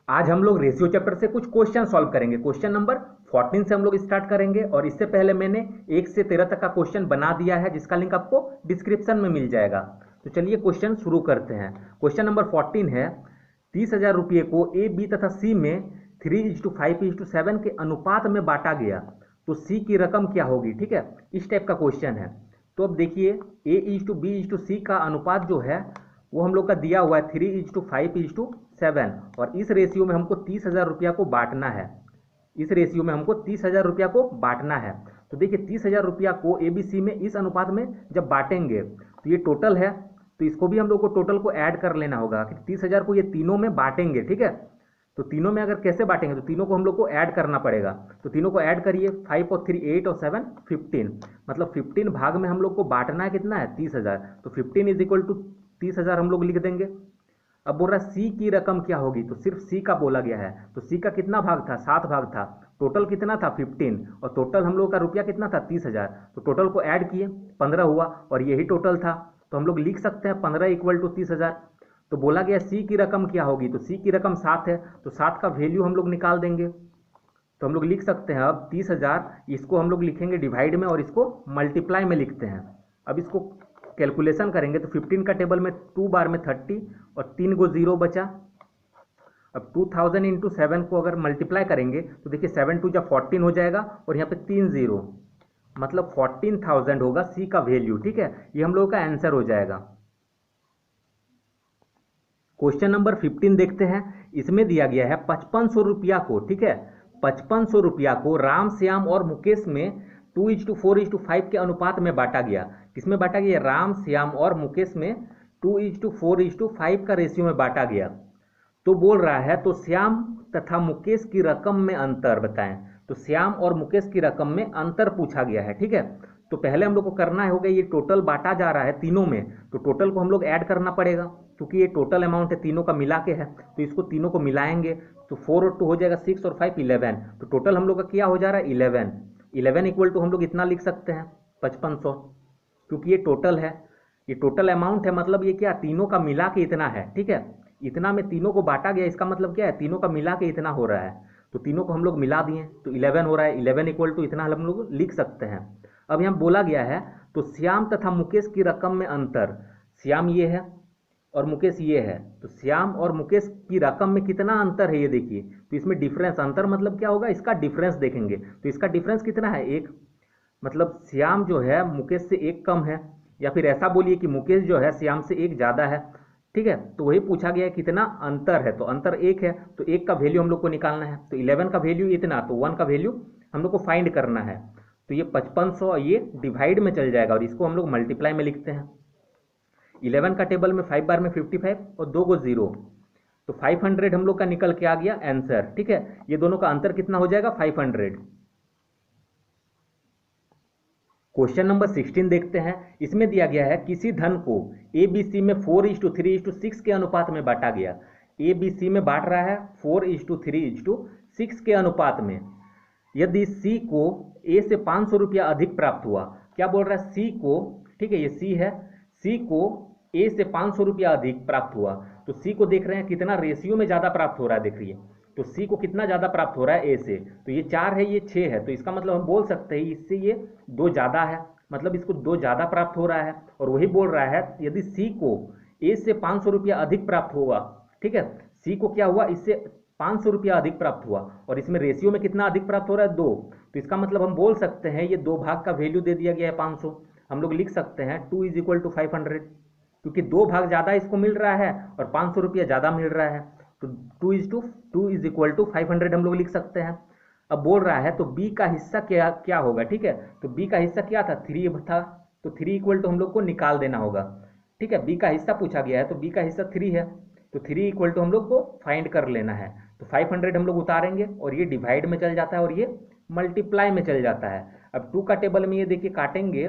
आज हम लोग रेशियो चैप्टर से कुछ क्वेश्चन सॉल्व करेंगे। क्वेश्चन नंबर 14 से हम लोग स्टार्ट करेंगे और इससे पहले मैंने 1 से 13 तक का क्वेश्चन बना दिया है, जिसका लिंक आपको डिस्क्रिप्शन में मिल जाएगा। तो चलिए क्वेश्चन शुरू करते हैं। क्वेश्चन नंबर 14 है, 30,000 रुपये को ए, बी तथा सी में 3:5:7 के अनुपात में बांटा गया, तो सी की रकम क्या होगी। ठीक है, इस टाइप का क्वेश्चन है। तो अब देखिए, A:B:C का अनुपात जो है वो हम लोग का दिया हुआ है 3:5:7 और इस रेशियो में हमको 30,000 रुपया को बांटना है। इस रेशियो में हमको 30,000 रुपया को बांटना है। तो देखिए 30,000 रुपया को ABC में इस अनुपात में जब बांटेंगे तो ये टोटल है, तो इसको भी हम लोग को टोटल को ऐड कर लेना होगा कि 30,000 को ये तीनों में बांटेंगे। ठीक है, तो तीनों में अगर कैसे बांटेंगे, तो तीनों को हम लोग को ऐड करना पड़ेगा। तो तीनों को ऐड करिए, 5 और 3 8 और 7 15, मतलब 15 भाग में हम लोग को बांटना है कितना है 30,000। तो 15 = 30,000 हम लोग लिख देंगे। अब बोल रहा है सी की रकम क्या होगी, तो सिर्फ सी का बोला गया है। तो सी का कितना भाग था, 7 भाग था। टोटल कितना था 15 और टोटल हम लोग का रुपया कितना था 30,000। तो टोटल को ऐड किए 15 हुआ और यही टोटल था। तो हम लोग लिख सकते हैं 15 = 30,000। तो बोला गया सी की रकम क्या होगी, तो सी की रकम 7 है, तो 7 का वैल्यू हम लोग निकाल देंगे। तो हम लोग लिख सकते हैं अब 30,000, इसको हम लोग लिखेंगे डिवाइड में और इसको मल्टीप्लाई में लिखते हैं। अब इसको कैलकुलेशन करेंगे तो 15 का टेबल में 2 बार में 30 और 3 को 0 बचा। अब 2000 × 7 को अगर मल्टीप्लाई करेंगे तो देखिए 7 2 = 14 हो जाएगा और यहाँ पे 3 0, मतलब 14,000 होगा सी का वैल्यू। ठीक है, ये हम लोगों का आंसर हो जाएगा। क्वेश्चन नंबर 15 देखते हैं। इसमें दिया गया है 5500 रुपया को, ठीक है, 5500 रुपया को राम, श्याम और मुकेश में 2:4:5 के अनुपात में बांटा गया। किसमें बांटा गया, राम, श्याम और मुकेश में 2:4:5 का रेशियो में बांटा गया। तो बोल रहा है तो श्याम तथा मुकेश की रकम में अंतर बताएं। तो श्याम और मुकेश की रकम में अंतर पूछा गया है। ठीक है, तो पहले हम लोग को करना होगा, ये टोटल बांटा जा रहा है तीनों में, तो टोटल को हम लोग ऐड करना पड़ेगा क्योंकि ये टोटल अमाउंट है, तीनों का मिला के है। तो इसको तीनों को मिलाएंगे तो 4 और 2 हो जाएगा 6 और 5 11। तो टोटल हम लोग का क्या हो जा रहा है 11। 11 = हम लोग इतना लिख सकते हैं 5500, क्योंकि ये टोटल है, ये टोटल अमाउंट है, मतलब ये क्या तीनों का मिला के इतना है। ठीक है, इतना में तीनों को बांटा गया, इसका मतलब क्या है तीनों का मिला के इतना हो रहा है। तो तीनों को हम लोग मिला दिए तो 11 हो रहा है। 11 = इतना हम लोग लिख सकते हैं। अब यहाँ बोला गया है तो श्याम तथा मुकेश की रकम में अंतर, श्याम ये है और मुकेश ये है, तो श्याम और मुकेश की रकम में कितना अंतर है ये देखिए। तो इसमें डिफरेंस, अंतर मतलब क्या होगा, इसका डिफरेंस देखेंगे। तो इसका डिफरेंस कितना है 1, मतलब श्याम जो है मुकेश से 1 कम है, या फिर ऐसा बोलिए कि मुकेश जो है श्याम से 1 ज़्यादा है। ठीक है, तो वही पूछा गया है कितना अंतर है, तो अंतर 1 है, तो 1 का वैल्यू हम लोग को निकालना है। तो 11 का वैल्यू इतना, तो 1 का वैल्यू हम लोग को फाइंड करना है। तो ये 5500 ये डिवाइड में चल जाएगा और इसको हम लोग मल्टीप्लाई में लिखते हैं। 11 का टेबल में 5 बार में 55 और 2 को 0, तो 500 हम लोग का निकल के आ गया आंसर। ठीक है, ये दोनों का अंतर कितना हो जाएगा 500। क्वेश्चन नंबर 16 देखते हैं। इसमें दिया गया है किसी धन को ABC में 4:3:6 के अनुपात में बांटा गया। ABC में बांट रहा है 4:3:6 के अनुपात में। यदि C को A से 500 रुपया अधिक प्राप्त हुआ, क्या बोल रहा है C को, ठीक है ये C है, C को A से 500 रुपया अधिक प्राप्त हुआ, तो C को देख रहे हैं कितना रेशियो में ज़्यादा प्राप्त हो रहा है, देख रही है। तो C को कितना ज़्यादा प्राप्त हो रहा है A से, तो ये 4 है ये 6 है, तो इसका मतलब हम बोल सकते हैं इससे ये 2 ज़्यादा है, मतलब इसको 2 ज़्यादा प्राप्त हो रहा है। और वही बोल रहा है यदि C को A से 500 रुपया अधिक प्राप्त होगा, ठीक है, C को क्या हुआ इससे 500 रुपया अधिक प्राप्त हुआ और इसमें रेशियो में कितना अधिक प्राप्त हो रहा है 2, तो इसका मतलब हम बोल सकते हैं ये 2 भाग का वैल्यू दे दिया गया है 500। हम लोग लिख सकते हैं 2 = 500, क्योंकि 2 भाग ज़्यादा इसको मिल रहा है और 500 रुपया ज़्यादा मिल रहा है, तो 2 = 500 हम लोग लिख सकते हैं। अब बोल रहा है तो B का हिस्सा क्या क्या होगा, ठीक है, तो B का हिस्सा क्या था 3 था, तो 3 = हम लोग को निकाल देना होगा। ठीक है, B का हिस्सा पूछा गया है तो B का हिस्सा 3 है, तो 3 = हम लोग को फाइंड कर लेना है। तो 500 हम लोग उतारेंगे और ये डिवाइड में चल जाता है और ये मल्टीप्लाई में चल जाता है। अब 2 का टेबल में ये देखिए काटेंगे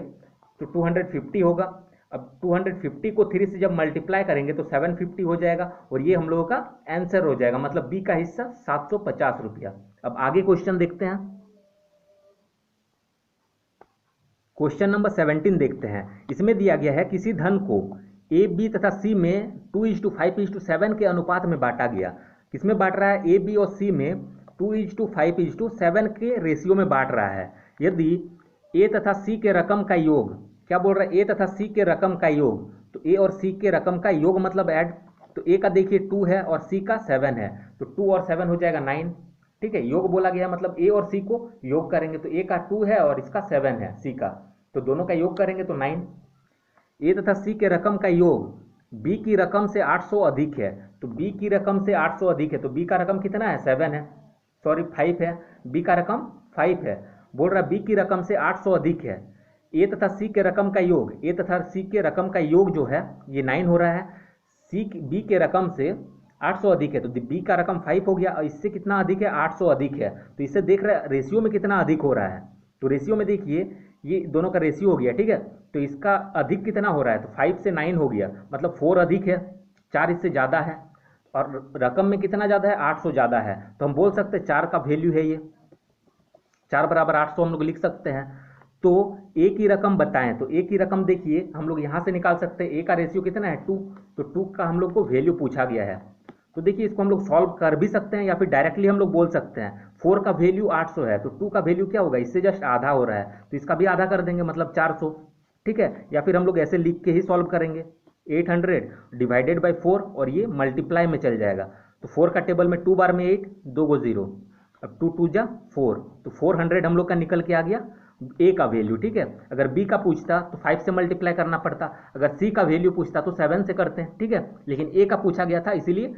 तो 250 होगा। अब 250 को 3 से जब मल्टीप्लाई करेंगे तो 750 हो जाएगा और ये हम लोगों का आंसर हो जाएगा, मतलब B का हिस्सा 750 रुपया। अब आगे क्वेश्चन देखते हैं। क्वेश्चन नंबर 17 देखते हैं। इसमें दिया गया है किसी धन को A, B तथा C में 2:5:7 के अनुपात में बांटा गया। किसमें बांट रहा है, ए बी और सी में 2:5:7 के रेशियो में बांट रहा है। यदि ए तथा सी के रकम का योग, क्या बोल रहा है, ए तथा सी के रकम का योग, तो ए और सी के रकम का योग मतलब ऐड, तो ए का देखिए 2 है और सी का 7 है, तो 2 और 7 हो जाएगा 9। ठीक है, योग बोला गया मतलब ए और सी को योग करेंगे, तो ए का 2 है और इसका 7 है सी का, तो दोनों का योग करेंगे तो 9। ए तथा सी के रकम का योग बी की रकम से 800 अधिक है, तो बी की रकम से 800 अधिक है, तो बी का रकम कितना है, 7 है, सॉरी 5 है, बी का रकम 5 है। बोल रहा बी की रकम से 800 अधिक है, ए तथा सी के रकम का योग, ए तथा सी के रकम का योग जो है ये 9 हो रहा है, सी बी के रकम से 800 अधिक है, तो बी का रकम 5 हो गया और इससे कितना अधिक है, 800 अधिक है, तो इससे देख रहे हैं रेशियो में कितना अधिक हो रहा है, तो रेशियो में देखिए ये दोनों का रेशियो हो गया। ठीक है, तो इसका अधिक कितना हो रहा है, तो 5 से 9 हो गया, मतलब 4 अधिक है, 4 इससे ज़्यादा है, और रकम में कितना ज़्यादा है, 800 ज़्यादा है, तो हम बोल सकते हैं 4 का वैल्यू है ये, 4 बराबर 800 हम लोग लिख सकते हैं। तो ए की रकम बताएं, तो ए की रकम देखिए हम लोग यहाँ से निकाल सकते हैं, ए का रेशियो कितना है 2, तो 2 का हम लोग को वैल्यू पूछा गया है, तो देखिए इसको हम लोग सॉल्व कर भी सकते हैं या फिर डायरेक्टली हम लोग बोल सकते हैं 4 का वैल्यू 800 है, तो 2 का वैल्यू क्या होगा, इससे जस्ट आधा हो रहा है, तो इसका भी आधा कर देंगे मतलब 400। ठीक है, या फिर हम लोग ऐसे लिख के ही सॉल्व करेंगे, 800 डिवाइडेड बाई 4 और ये मल्टीप्लाई में चल जाएगा, तो 4 का टेबल में 2 बार में 8, 2 को 0, अब 2 2 जा 4, तो 400 हम लोग का निकल के आ गया ए का वैल्यू। ठीक है, अगर बी का पूछता तो 5 से मल्टीप्लाई करना पड़ता, अगर सी का वैल्यू पूछता तो 7 से करते हैं। ठीक है, लेकिन ए का पूछा गया था इसीलिए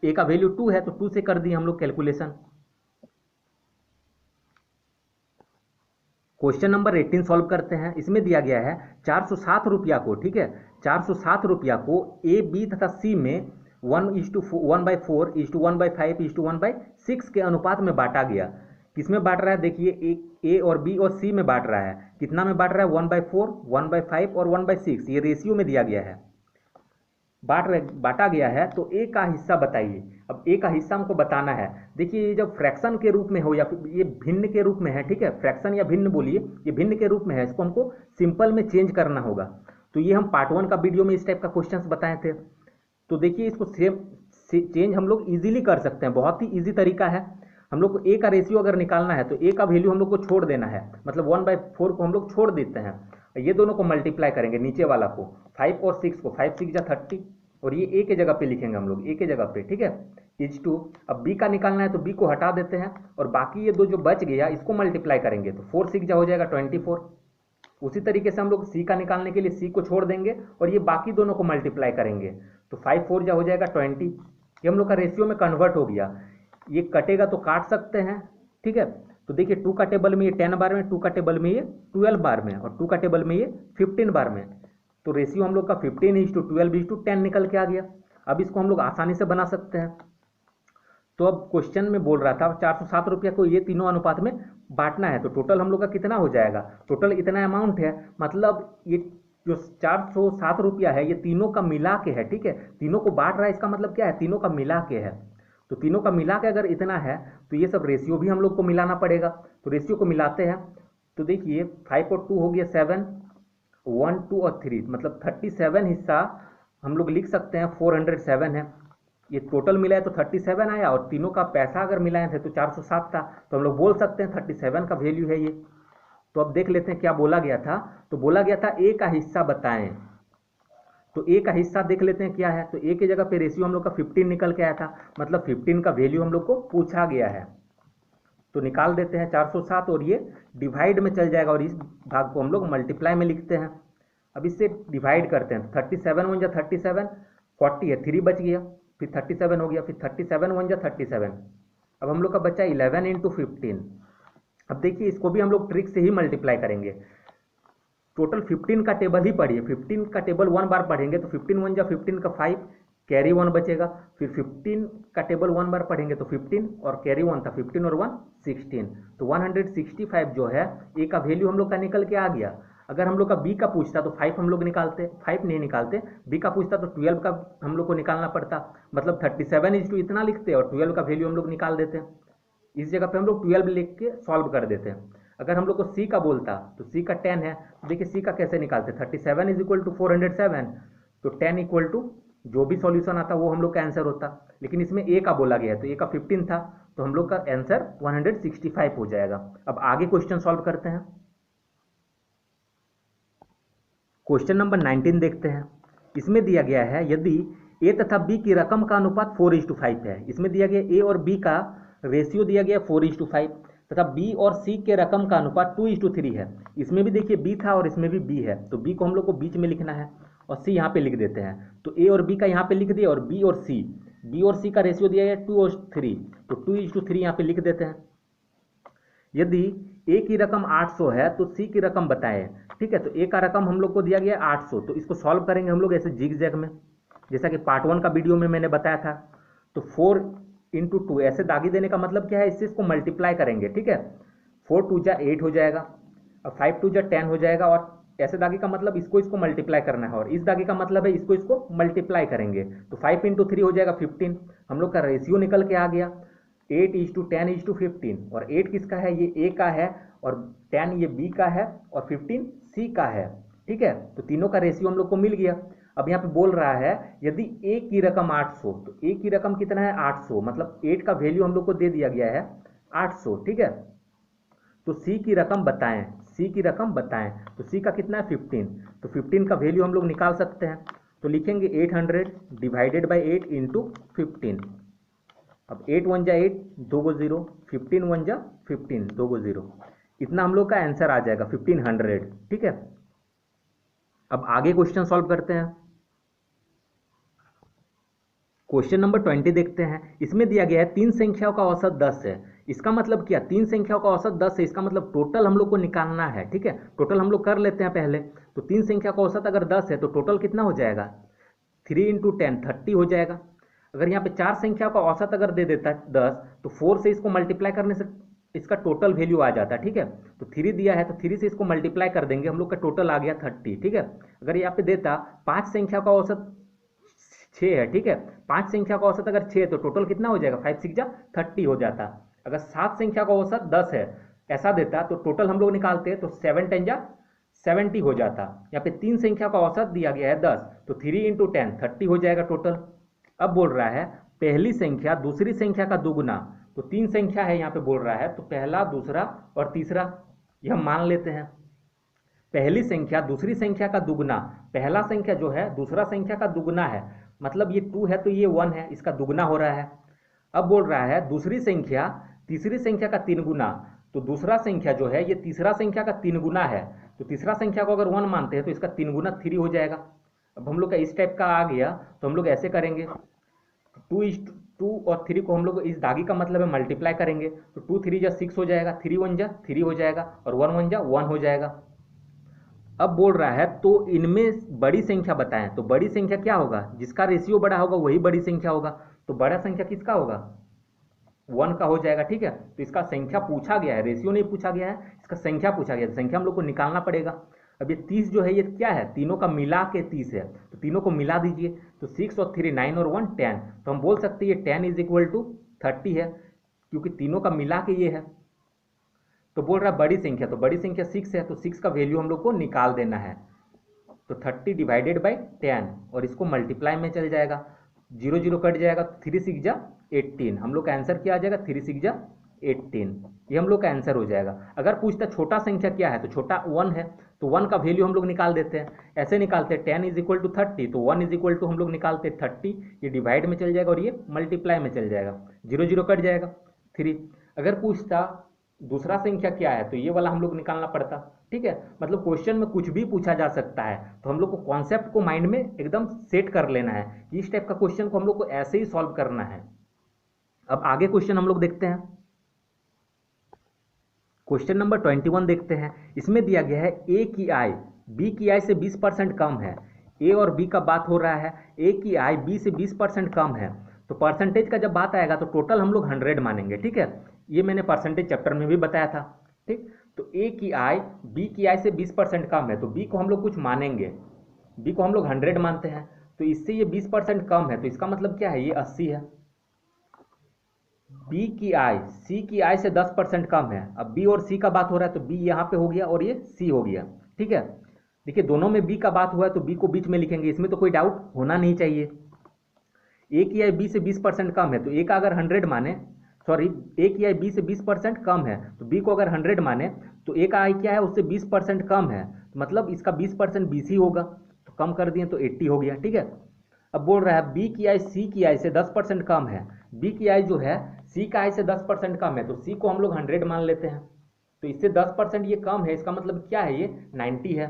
ए का वैल्यू 2 है, तो 2 से कर दिए हम लोग कैलकुलेशन। क्वेश्चन नंबर 18 सॉल्व करते हैं। इसमें दिया गया है 407 रुपया को, ठीक है, 407 रुपया को ए बी तथा सी में 1:1/4:1/5:1/6 के अनुपात में बांटा गया। किसमें बांट रहा है, देखिए ए और बी और सी में बांट रहा है, कितना में बांट रहा है, 1/4, 1/5 और 1/6, ये रेशियो में दिया गया है, बांटा गया है, तो ए का हिस्सा बताइए। अब ए का हिस्सा हमको बताना है, देखिए ये जब फ्रैक्शन के रूप में हो या फिर ये भिन्न के रूप में है, ठीक है, फ्रैक्शन या भिन्न बोलिए, ये भिन्न के रूप में है, इसको हमको सिंपल में चेंज करना होगा। तो ये हम पार्ट 1 का वीडियो में इस टाइप का क्वेश्चंस बताए थे, तो देखिए इसको सेम चेंज हम लोग इजीली कर सकते हैं, बहुत ही इजी तरीका है। हम लोग को ए का रेशियो अगर निकालना है तो ए का वैल्यू हम लोग को छोड़ देना है, मतलब 1/4 को हम लोग छोड़ देते हैं, ये दोनों को मल्टीप्लाई करेंगे, नीचे वाला को 5 और 6 को, 5 6 जा 30, और ये ए के जगह पे लिखेंगे हम लोग, ए के जगह पे। ठीक है, इज 2, अब बी का निकालना है तो बी को हटा देते हैं, और बाकी ये दो जो बच गया इसको मल्टीप्लाई करेंगे, तो 4 6 जा हो जाएगा 24। उसी तरीके से हम लोग सी का निकालने के लिए सी को छोड़ देंगे और ये बाकी दोनों को मल्टीप्लाई करेंगे, तो 5 4 जा हो जाएगा 20। ये हम लोग का रेशियो में कन्वर्ट हो गया, ये कटेगा तो काट सकते हैं। ठीक है, तो देखिए 2 का टेबल में ये 10 बार में, 2 का टेबल में ये 12 बार में, और 2 का टेबल में ये 15 बार में, तो रेशियो हम लोग का 15:12:10 निकल के आ गया। अब इसको हम लोग आसानी से बना सकते हैं। तो अब क्वेश्चन में बोल रहा था 407 रुपया को ये तीनों अनुपात में बांटना है, तो टोटल हम लोग का कितना हो जाएगा, टोटल इतना अमाउंट है, मतलब ये जो 407 रुपया है ये तीनों का मिला के है। ठीक है, तीनों को बांट रहा है, इसका मतलब क्या है, तीनों का मिला के है, तो तीनों का मिला के अगर इतना है तो ये सब रेशियो भी हम लोग को मिलाना पड़ेगा, तो रेशियो को मिलाते हैं, तो देखिए 5 और 2 हो गया 7, 1 2 और 3, मतलब 37 हिस्सा हम लोग लिख सकते हैं, 407 है, ये टोटल मिला है तो 37 आया, और तीनों का पैसा अगर मिलाए थे तो 407 था, तो हम लोग बोल सकते हैं 37 का वैल्यू है ये। तो अब देख लेते हैं क्या बोला गया था, तो बोला गया था ए का हिस्सा बताएं, तो ए का हिस्सा देख लेते हैं क्या है, तो ए की जगह पे रेशियो हम लोग का 15 निकल के आया था, मतलब 15 का वैल्यू हम लोग को पूछा गया है, तो निकाल देते हैं 407, और ये डिवाइड में चल जाएगा और इस भाग को हम लोग मल्टीप्लाई में लिखते हैं। अब इससे डिवाइड करते हैं, 37 1 जा 37, 40 है, 3 बच गया, फिर 37 हो गया, फिर 37 1 जा 37, अब हम लोग का बचा 11 × 15। अब देखिए इसको भी हम लोग ट्रिक से ही मल्टीप्लाई करेंगे, टोटल 15 का टेबल ही पढ़िए, 15 का टेबल 1 बार पढ़ेंगे तो 15 1 जा 15 का 5, कैरी 1 बचेगा, फिर 15 का टेबल 1 बार पढ़ेंगे तो 15 और कैरी 1 था, 15 और 1 16, तो 165 जो है ए का वैल्यू हम लोग का निकल के आ गया। अगर हम लोग का बी का पूछता तो 5 हम लोग निकालते, 5 नहीं निकालते, बी का पूछता तो 12 का हम लोग को निकालना पड़ता, मतलब 37 इतना लिखते और 12 का वैल्यू हम लोग निकाल देते हैं, इस जगह पे हम लोग 12 लिख के सॉल्व कर देते हैं। अगर हम लोग को सी का बोलता तो सी का 10 है, तो देखिए सी का कैसे निकालते, 37 = 407, तो 10 = जो भी सॉल्यूशन आता वो हम लोग का आंसर होता, लेकिन इसमें ए का बोला गया है तो ए का 15 था, तो हम लोग का आंसर 165 हो जाएगा। अब आगे क्वेश्चन सॉल्व करते हैं। क्वेश्चन नंबर 19 देखते हैं। इसमें दिया गया है यदि ए तथा बी की रकम का अनुपात 4:5 है। इसमें दिया गया ए और बी का रेशियो दिया गया 4:5 तथा बी और सी के रकम का अनुपात 2:3 है। इसमें भी देखिए बी था और इसमें भी बी है, तो बी को हम लोग को बीच में लिखना है और सी यहाँ पे लिख देते हैं। तो ए और बी का यहाँ पे लिख दिया और बी और सी का रेशियो दिया गया 2:3, तो 2:3 यहाँ पे लिख देते हैं। यदि ए की रकम 800 है तो सी की रकम बताएं। ठीक है, तो ए का रकम हम लोग को दिया गया 800, तो इसको सॉल्व करेंगे हम लोग ऐसे जिग-जैग में, जैसा कि पार्ट 1 का वीडियो में मैंने बताया था। तो 4 × 2 ऐसे दागी देने का मतलब क्या है, इससे इसको मल्टीप्लाई करेंगे। ठीक है, 4 × 2 = 8 हो जाएगा, और 5 × 2 = 10 हो जाएगा, और ऐसे दागी का मतलब इसको मल्टीप्लाई करना है, और इस दागी का मतलब है इसको मल्टीप्लाई करेंगे। तो 5 × 3 हो जाएगा 15। हम लोग का रेशियो निकल के आ गया 8:10:15, और 8 किसका है, ये ए का है, और 10 ये बी का है, और 15 सी का है। ठीक है, तो तीनों का रेशियो हम लोग को मिल गया। अब यहाँ पे बोल रहा है यदि ए की रकम 800, तो ए की रकम कितना है 800, मतलब 8 का वैल्यू हम लोग को दे दिया गया है 800। ठीक है, तो सी की रकम बताएं, सी की रकम बताएं, तो सी का कितना है 15, तो 15 का वैल्यू हम लोग निकाल सकते हैं। तो लिखेंगे 800 डिवाइडेड बाई 8 × 15। अब 8 × 1 = 8, 2 × 0, 15 × 1 = 15, 2 × 0, इतना हम लोग का आंसर आ जाएगा 1500। ठीक है, अब आगे क्वेश्चन सॉल्व करते हैं। क्वेश्चन नंबर 20 देखते हैं। इसमें दिया गया है 3 संख्याओं का औसत 10 है। इसका मतलब क्या, 3 संख्याओं का औसत 10 है, इसका मतलब टोटल हम लोग को निकालना है। ठीक है, टोटल हम लोग कर लेते हैं पहले। तो 3 संख्या का औसत अगर 10 है तो टोटल कितना हो जाएगा, 3 × 10 30 हो जाएगा। अगर यहाँ पे 4 संख्या का औसत अगर दे देता है 10, तो 4 से इसको मल्टीप्लाई करने से इसका टोटल वैल्यू आ जाता है। ठीक है, तो 3 दिया है तो 3 से इसको मल्टीप्लाई कर देंगे, हम लोग का टोटल आ गया 30। ठीक है, अगर यहाँ पे देता 5 संख्या का औसत 6 है। ठीक है, 5 संख्या का औसत अगर 6 है तो टोटल कितना हो जाएगा, 5 × 6 = 30 हो जाता। अगर 7 संख्या का औसत 10 है ऐसा देता तो टोटल हम लोग निकालते हैं तो 7 × 10 = 70 हो जाता। यहाँ पे 3 संख्या का औसत दिया गया है 10, तो 3 × 10 30 हो जाएगा टोटल। अब बोल रहा है पहली संख्या दूसरी संख्या का दुगुना, तो 3 संख्या है यहाँ पे बोल रहा है, तो पहला, दूसरा और तीसरा, ये हम मान लेते हैं। पहली संख्या दूसरी संख्या का दुगुना, पहला संख्या जो है दूसरा संख्या का दुगुना है, मतलब ये 2 है तो ये 1 है, इसका दुगुना हो रहा है। अब बोल रहा है दूसरी संख्या तीसरी संख्या का 3 गुना, तो दूसरा संख्या जो है ये तीसरा संख्या का 3 गुना है, तो तीसरा संख्या को अगर 1 मानते हैं तो इसका 3 गुना 3 हो जाएगा। अब हम लोग का इस टाइप का आ गया, तो हम लोग ऐसे करेंगे 2 और 3 को हम लोग इस दागी का मतलब है मल्टीप्लाई करेंगे, तो 2 × 3 = 6 हो जाएगा, 3 × 1 = 3 हो जाएगा, और 1 × 1 = 1 हो जाएगा। अब बोल रहा है तो इनमें बड़ी संख्या बताएं, तो बड़ी संख्या क्या होगा, जिसका रेशियो बड़ा होगा वही बड़ी संख्या होगा, तो बड़ा संख्या किसका होगा, 1 का हो जाएगा। ठीक है, तो इसका संख्या पूछा गया है, रेशियो नहीं पूछा गया है, इसका संख्या पूछा गया है, तो संख्या हम लोग को निकालना पड़ेगा। अब ये 30 जो है ये क्या है, तीनों का मिला के 30 है, तो तीनों को मिला दीजिए, तो 6 और 3 9 और 1 10, तो हम बोल सकते हैं ये 10 = 30 है, क्योंकि तीनों का मिला के ये है। तो बोल रहा है बड़ी संख्या, तो बड़ी संख्या 6 है, तो 6 का वैल्यू हम लोग को निकाल देना है, तो 30 डिवाइडेड बाई 10, और इसको मल्टीप्लाई में चल जाएगा, 0 0 कट जाएगा, 3 × 6 = 18, हम लोग का आंसर क्या आ जाएगा, 3 × 6 = 18, ये हम लोग का आंसर हो जाएगा। अगर पूछता छोटा संख्या क्या है, तो छोटा 1 है, तो 1 का वैल्यू हम लोग निकाल देते हैं, ऐसे निकालते हैं 10 = 30, तो 1 = हम लोग निकालते हैं 30, ये डिवाइड में चल जाएगा और ये मल्टीप्लाई में चल जाएगा, 0 0 कट जाएगा 3। अगर पूछता दूसरा संख्या क्या है, तो ये वाला हम लोग निकालना पड़ता। ठीक है, मतलब क्वेश्चन में कुछ भी पूछा जा सकता है, तो हम लोग को कॉन्सेप्ट को माइंड में एकदम सेट कर लेना है, इस टाइप का क्वेश्चन को हम लोग को ऐसे ही सॉल्व करना है। अब आगे क्वेश्चन हम लोग देखते हैं। क्वेश्चन नंबर 21 देखते हैं। इसमें दिया गया है ए की आय बी की आय से 20% कम है। ए और बी का बात हो रहा है, ए की आय बी से 20% कम है, तो परसेंटेज का जब बात आएगा तो टोटल हम लोग 100 मानेंगे। ठीक है, ये मैंने परसेंटेज चैप्टर में भी बताया था। ठीक, तो ए की आय बी की आय से 20% कम है, तो बी को हम लोग कुछ मानेंगे, बी को हम लोग 100 मानते हैं, तो इससे ये 20% कम है, तो इसका मतलब क्या है, ये 80 है। बी की आय सी की आय से 10% कम है। अब बी और सी का बात हो रहा है, तो बी यहाँ पे हो गया और ये सी हो गया। ठीक है, देखिए दोनों में बी का बात हुआ है तो बी को बीच में लिखेंगे, इसमें तो कोई डाउट होना नहीं चाहिए। ए की आई बी से 20% कम है, तो ए का अगर 100 माने, सॉरी, ए की आई बी से 20% कम है, तो बी को अगर 100 माने तो ए का आई क्या है, उससे 20% कम है, तो मतलब इसका 20% बी सी होगा, तो कम कर दिए तो 80 हो गया। ठीक है, अब बोल रहा है बी की आई सी की आई से 10% कम है, बी की आई जो है सी का आई से 10% कम है, तो सी को हम लोग 100 मान लेते हैं, तो इससे 10% ये कम है, इसका मतलब क्या है, ये 90 है।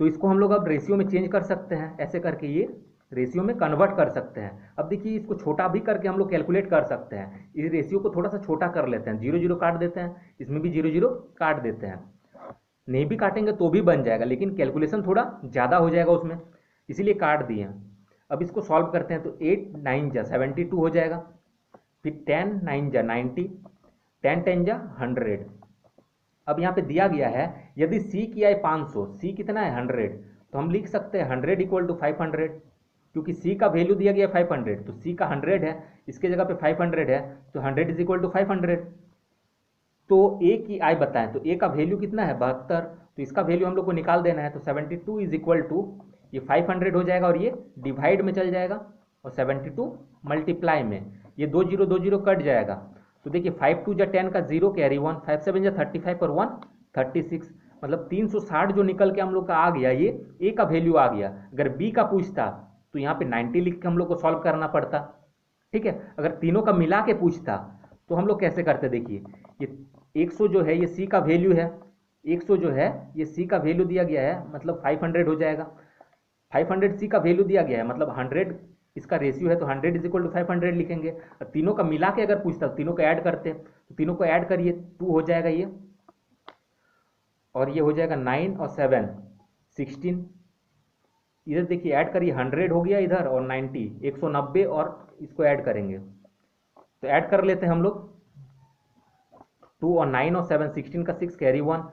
तो इसको हम लोग अब रेशियो में चेंज कर सकते हैं, ऐसे करके ये रेशियो में कन्वर्ट कर सकते हैं। अब देखिए इसको छोटा भी करके हम लोग कैलकुलेट कर सकते हैं, इस रेशियो को थोड़ा सा छोटा कर लेते हैं, 0 0 काट देते हैं, इसमें भी 0 0 काट देते हैं, नहीं भी काटेंगे तो भी बन जाएगा, लेकिन कैलकुलेशन थोड़ा ज़्यादा हो जाएगा उसमें, इसीलिए काट दिए। अब इसको सॉल्व करते हैं, तो 8 9 जा 72 हो जाएगा, फिर 10 9 जा 90, 10 10 जा 100। अब यहाँ पे दिया गया है यदि C की आई 500, C कितना है 100, तो हम लिख सकते हैं 100 इक्वल टू 500, क्योंकि C का वैल्यू दिया गया 500, तो C का 100 है, इसके जगह पे 500 है, तो 100 इज इक्वल टू 500। तो A की आई बताएं, तो A का वैल्यू कितना है 72, तो इसका वैल्यू हम लोग को निकाल देना है, तो 72 इज इक्वल टू ये 500 हो जाएगा और ये डिवाइड में चल जाएगा, और 72 मल्टीप्लाई में ये 2 0 2 0 कट जाएगा, तो देखिए 5 2 जा 10 का 0 कैरी 1, 5 7 जा 35 और 1 36, मतलब 360 जो निकल के हम लोग का आ गया, ये ए का वैल्यू आ गया। अगर बी का पूछता तो यहाँ पे 90 लिख के हम लोग को सॉल्व करना पड़ता। ठीक है, अगर तीनों का मिला के पूछता तो हम लोग कैसे करते, देखिए ये 100 जो है ये सी का वैल्यू है, 100 जो है ये सी का वैल्यू दिया गया है, मतलब 500 हो जाएगा, 500 सी का वैल्यू दिया गया है, मतलब 100 इसका रेशियो है, तो 100 इज इक्वल टू 500 लिखेंगे। और तीनों का मिला के अगर पूछता, तीनों को ऐड करते, तो तीनों को ऐड करिए 2 हो जाएगा ये, और ये हो जाएगा 9 और 7 16, इधर देखिए ऐड करिए 100 हो गया इधर, और 90 190, और इसको ऐड करेंगे, तो ऐड कर लेते हैं हम लोग, 2 और 9 और 7 16 का 6 कैरी 1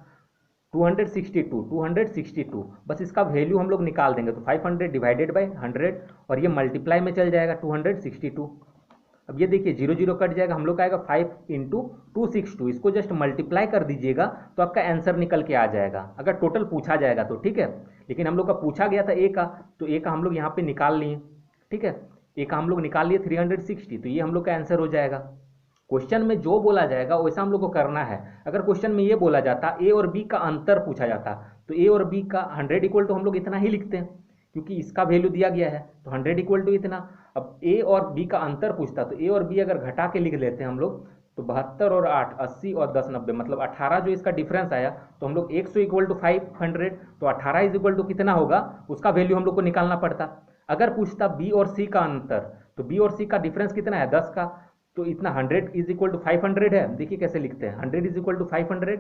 262 बस इसका वैल्यू हम लोग निकाल देंगे, तो 500 डिवाइडेड बाई 100, और ये मल्टीप्लाई में चल जाएगा 262। अब ये देखिए 0 0 कट जाएगा, हम लोग का आएगा 5 इंटू 262, इसको जस्ट मल्टीप्लाई कर दीजिएगा तो आपका आंसर निकल के आ जाएगा, अगर टोटल पूछा जाएगा तो। ठीक है, लेकिन हम लोग का पूछा गया था ए का, तो ए का हम लोग यहाँ पे निकाल लिए। ठीक है, ए का हम लोग निकाल लिए 360, तो ये हम लोग का आंसर हो जाएगा। क्वेश्चन में जो बोला जाएगा वैसा हम लोग को करना है। अगर क्वेश्चन में ये बोला जाता ए और बी का अंतर पूछा जाता, तो ए और बी का 100 इक्वल टू हम लोग इतना ही लिखते हैं, क्योंकि इसका वैल्यू दिया गया है, तो 100 इक्वल टू इतना। अब ए और बी का अंतर पूछता, तो ए और बी अगर घटा के लिख लेते हैं हम लोग, तो 72 और 8 80 और 10 90, मतलब 18 जो इसका डिफरेंस आया, तो हम लोग 100 इक्वल टू 500, तो 18 इज इक्वल टू कितना होगा, उसका वैल्यू हम लोग को निकालना पड़ता। अगर पूछता बी और सी का अंतर, तो बी और सी का डिफरेंस कितना है 10 का, तो इतना 100 इज इक्वल टू 500 है, देखिए कैसे लिखते हैं 100 इज इक्वल टू 500,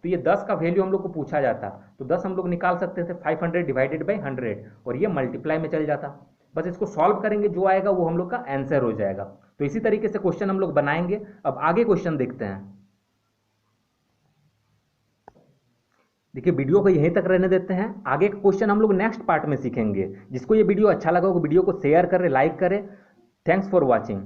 तो ये 10 का वैल्यू हम लोग को पूछा जाता, तो 10 हम लोग निकाल सकते थे 500 डिवाइडेड बाई 100, और ये मल्टीप्लाई में चल जाता। बस इसको सॉल्व करेंगे, जो आएगा वो हम लोग का आंसर हो जाएगा। तो इसी तरीके से क्वेश्चन हम लोग बनाएंगे। अब आगे क्वेश्चन देखते हैं। देखिए वीडियो को यहीं तक रहने देते हैं, आगे का क्वेश्चन हम लोग नेक्स्ट पार्ट में सीखेंगे। जिसको ये वीडियो अच्छा लगा हो वीडियो को शेयर करें, लाइक करें। Thanks for watching.